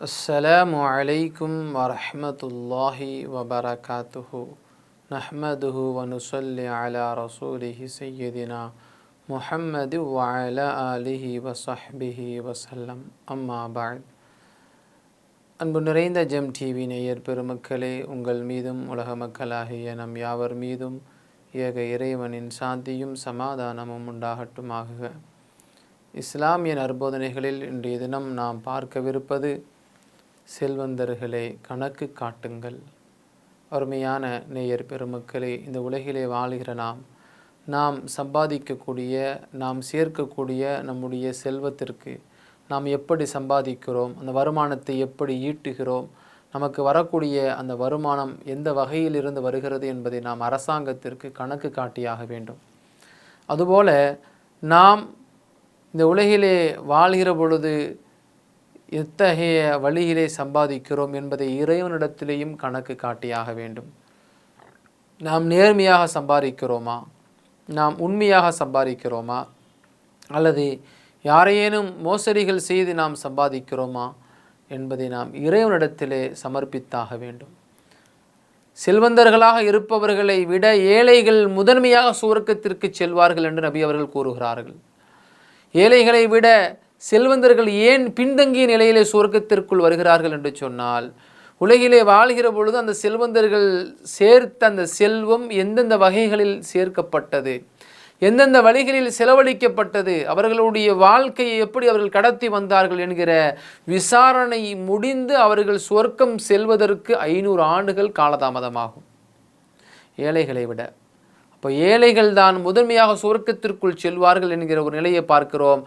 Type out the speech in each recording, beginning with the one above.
அஸ்ஸலாமு அலைக்கும் வரஹ்மத்துல்லாஹி வபரகாத்துஹு நஹ்மதுஹு வ நுஸல்லி அலா ரசூலிஹி சய்யிதினா முஹம்மது வ அலா ஆலிஹி வ ஸஹ்பிஹி வஸல்லம். அம்மா பஅத். அன்பு நிறைந்த ஜெம் டிவி நேயர் பெருமக்களே, உங்கள் மீதும் உலக மக்களாகிய நம் யாவர் மீதும் ஏக இறைவனின் சாந்தியும் சமாதானமும் உண்டாகட்டுமாக. இஸ்லாமிய நற்போதனைகளில் இன்றைய தினம் நாம் பார்க்கவிருப்பது செல்வந்தர்களே கணக்கு காட்டுங்கள். அருமையான நேயர் பெருமக்களே, இந்த உலகிலே வாழ்கிற நாம் சம்பாதிக்கக்கூடிய, நாம் சேர்க்கக்கூடிய நம்முடைய செல்வத்திற்கு நாம் எப்படி சம்பாதிக்கிறோம், அந்த வருமானத்தை எப்படி ஈட்டுகிறோம், நமக்கு வரக்கூடிய அந்த வருமானம் எந்த வகையிலிருந்து வருகிறது என்பதை நாம் அரசாங்கத்திற்கு கணக்கு காட்டியாக வேண்டும். அதுபோல நாம் இந்த உலகிலே வாழ்கிற பொழுது எத்தகைய வழியிலே சம்பாதிக்கிறோம் என்பதை இறைவனிடத்திலேயும் கணக்கு காட்டியாக வேண்டும். நாம் நேர்மையாக சம்பாதிக்கிறோமா, நாம் உண்மையாக சம்பாதிக்கிறோமா, அல்லது யாரையேனும் மோசடிகள் செய்து நாம் சம்பாதிக்கிறோமா என்பதை நாம் இறைவனிடத்திலே சமர்ப்பித்தாக வேண்டும். செல்வந்தர்களாக இருப்பவர்களை விட ஏழைகள் முதன்மையாக சுவர்க்கத்திற்கு செல்வார்கள் என்று நபி அவர்கள் கூறுகிறார்கள். ஏழைகளை விட செல்வந்தர்கள் ஏன் பின்தங்கிய நிலையிலே சுவர்க்கத்திற்குள் வருகிறார்கள் என்று சொன்னால், உலகிலே வாழ்கிற பொழுது அந்த செல்வந்தர்கள் சேர்த்த அந்த செல்வம் எந்தெந்த வகைகளில் சேர்க்கப்பட்டது, எந்தெந்த வழிகளில் செலவழிக்கப்பட்டது, அவர்களுடைய வாழ்க்கையை எப்படி அவர்கள் கடத்தி வந்தார்கள் என்கிற விசாரணை முடிந்து அவர்கள் சுவர்க்கம் செல்வதற்கு 500 ஆண்டுகள் காலதாமதமாகும் ஏழைகளை விட. அப்போ ஏழைகள் தான் முதன்மையாக சுவர்க்கத்திற்குள் செல்வார்கள் என்கிற ஒரு நிலையை பார்க்கிறோம்.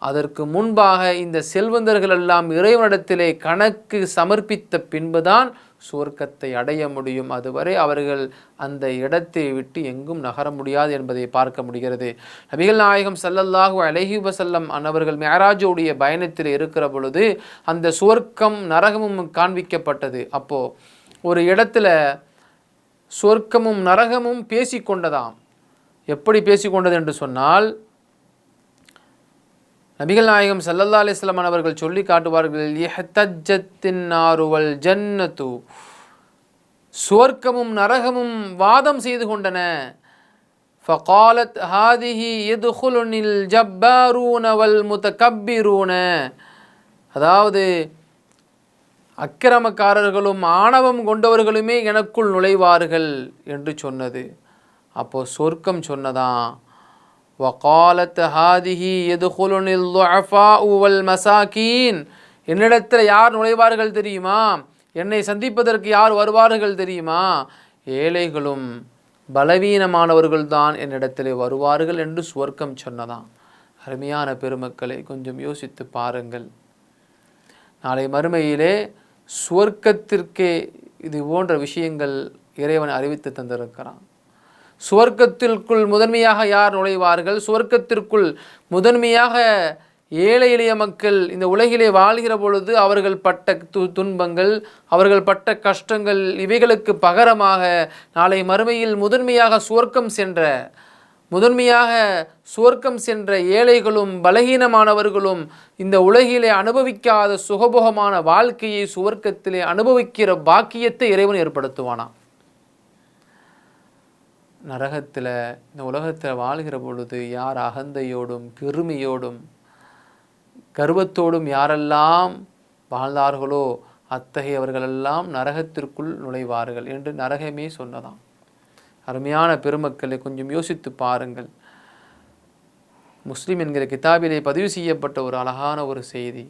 அதற்கு முன்பாக இந்த செல்வந்தர்கள் எல்லாம் இறைவனிடத்திலே கணக்கு சமர்ப்பித்த பின்புதான் சுவர்க்கத்தை அடைய முடியும். அதுவரை அவர்கள் அந்த இடத்தை விட்டு எங்கும் நகர முடியாது என்பதை பார்க்க முடிகிறது. நபிகள் நாயகம் ஸல்லல்லாஹு அலைஹி வஸல்லம் அன்னவர்கள் மிஅராஜுடைய பயணத்தில் இருக்கிற பொழுது அந்த சுவர்க்கம் நரகமும் காண்பிக்கப்பட்டது. அப்போ ஒரு இடத்துல சுவர்க்கமும் நரகமும் பேசிக்கொண்டதாம். எப்படி பேசிக்கொண்டது என்று சொன்னால், நபிகள் நாயகம் ஸல்லல்லாஹு அலைஹி வஸல்லம் அவர்கள் சொல்லி காட்டுவார்கள், இஹ்தஜ்ஜத்தின் நாரு வல் ஜன்னத்து, சுவர்க்கமும் நரகமும் வாதம் செய்து கொண்டன. ஃபகாலத் ஹாதிஹி யதுகுலுனில் ஜப்பாரூன வல் முதகப்பிரூன, அதாவது அக்கிரமக்காரர்களும் ஆணவம் கொண்டவர்களுமே எனக்குள் நுழைவார்கள் என்று சொன்னது. அப்போ சொர்க்கம் சொன்னதான், வகாலத் ஹாதிஹி யதுகுலுனில் துஅஃபாஉ வல் மசாகீன், என்னிடத்தில் யார் நுழைவார்கள் தெரியுமா, என்னை சந்திப்பதற்கு யார் வருவார்கள் தெரியுமா, ஏழைகளும் பலவீனமானவர்கள் தான் என்னிடத்தில் வருவார்கள் என்று சுவர்க்கம் சொன்னதான். அருமையான பெருமக்களை, கொஞ்சம் யோசித்து பாருங்கள். நாளை மறுமையிலே சுவர்க்கத்திற்கே இது போன்ற விஷயங்கள் இறைவன் அறிவித்து தந்திருக்கிறான். சுவர்க்கத்திற்குள் முதன்மையாக யார் நுழைவார்கள், சுவர்க்கத்திற்குள் முதன்மையாக ஏழை எளிய மக்கள் இந்த உலகிலே வாழ்கிற பொழுது அவர்கள் பட்ட துன்பங்கள், அவர்கள் பட்ட கஷ்டங்கள், இவைகளுக்கு பகரமாக நாளை மறுமையில் முதன்மையாக சுவர்க்கம் சென்ற ஏழைகளும் பலகீனமானவர்களும் இந்த உலகிலே அனுபவிக்காத சுகபோகமான வாழ்க்கையை சுவர்க்கத்திலே அனுபவிக்கிற பாக்கியத்தை இறைவன் ஏற்படுத்துவானாம். நரகத்தில் இந்த உலகத்தில் வாழ்கிற பொழுது யார் அகந்தையோடும் பெருமையோடும் கர்வத்தோடும் யாரெல்லாம் வாழ்ந்தார்களோ அத்தகையவர்களெல்லாம் நரகத்திற்குள் நுழைவார்கள் என்று நரகமே சொன்னதாம். அருமையான பெருமக்களை, கொஞ்சம் யோசித்து பாருங்கள். முஸ்லிம் என்கிற கிதாபிலே பதிவு செய்யப்பட்ட ஒரு அழகான ஒரு செய்தி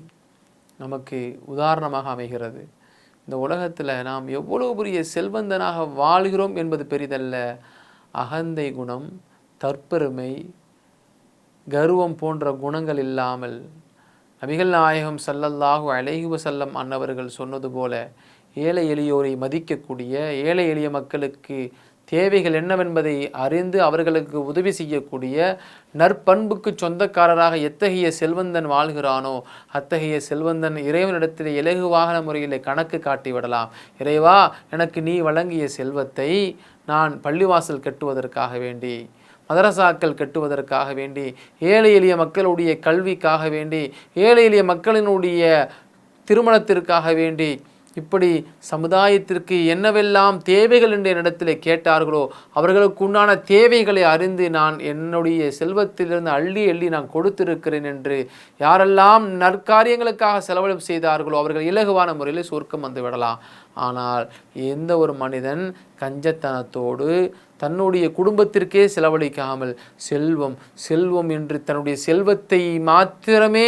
நமக்கு உதாரணமாக அமைகிறது. இந்த உலகத்தில் நாம் எவ்வளவு பெரிய செல்வந்தனாக வாழ்கிறோம் என்பது பெரிதல்ல. அகந்தை குணம், தற்பெருமை, கர்வம் போன்ற குணங்கள் இல்லாமல் நபிகள் நாயகம் ஸல்லல்லாஹு அலைஹி வஸல்லம் அன்னவர்கள் சொன்னது போல ஏழை எளியோரை மதிக்கக்கூடிய, ஏழை எளிய மக்களுக்கு தேவைகள் என்னவென்பதை அறிந்து அவர்களுக்கு உதவி செய்யக்கூடிய நற்பண்புக்கு சொந்தக்காரராக எத்தகைய செல்வந்தன் வாழ்கிறானோ அத்தகைய செல்வந்தன் இறைவனிடத்தில் இலகுவான முறையில் கணக்கு காட்டிவிடலாம். இறைவா, எனக்கு நீ வழங்கிய செல்வத்தை நான் பள்ளிவாசல் கட்டுவதற்காக வேண்டி, மதரசாக்கள் கட்டுவதற்காக வேண்டி, ஏழை எளிய மக்களுடைய கல்விக்காக வேண்டி, ஏழை எளிய மக்களினுடைய திருமணத்திற்காக வேண்டி இப்படி சமுதாயத்திற்கு என்னவெல்லாம் தேவைகள் என்று என்னிடத்தில் கேட்டார்களோ அவர்களுக்கு உண்டான தேவைகளை அறிந்து நான் என்னுடைய செல்வத்திலிருந்து அள்ளி அள்ளி நான் கொடுத்திருக்கிறேன் என்று யாரெல்லாம் நற்காரியங்களுக்காக செலவழிப்பு செய்தார்களோ அவர்கள் இலகுவான முறையில் சொர்க்கம் வந்து விடலாம். ஆனால் எந்த ஒரு மனிதன் கஞ்சத்தனத்தோடு தன்னுடைய குடும்பத்திற்கே செலவழிக்காமல் செல்வம் செல்வம் என்று தன்னுடைய செல்வத்தை மாத்திரமே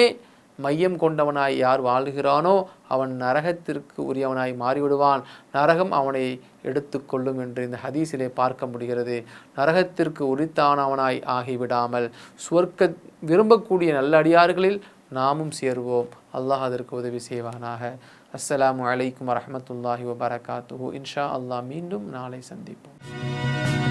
மையம் கொண்டவனாய் யார் வாழ்கிறானோ அவன் நரகத்திற்கு உரியவனாய் மாறிவிடுவான். நரகம் அவனை எடுத்துக்கொள்ளும் என்று இந்த ஹதீஸிலே பார்க்க முடிகிறது. நரகத்திற்கு உரித்தானவனாய் ஆகிவிடாமல் சுவர்க்க விரும்பக்கூடிய நல்ல அடியார்களில் நாமும் சேருவோம். அல்லாஹ் அதற்கு உதவி செய்வானாக. அஸ்ஸலாமு அலைக்கும் வரஹ்மத்துல்லாஹி வபரகாத்துஹு. இன்ஷா அல்லாஹ் மீண்டும் நாளை சந்திப்போம்.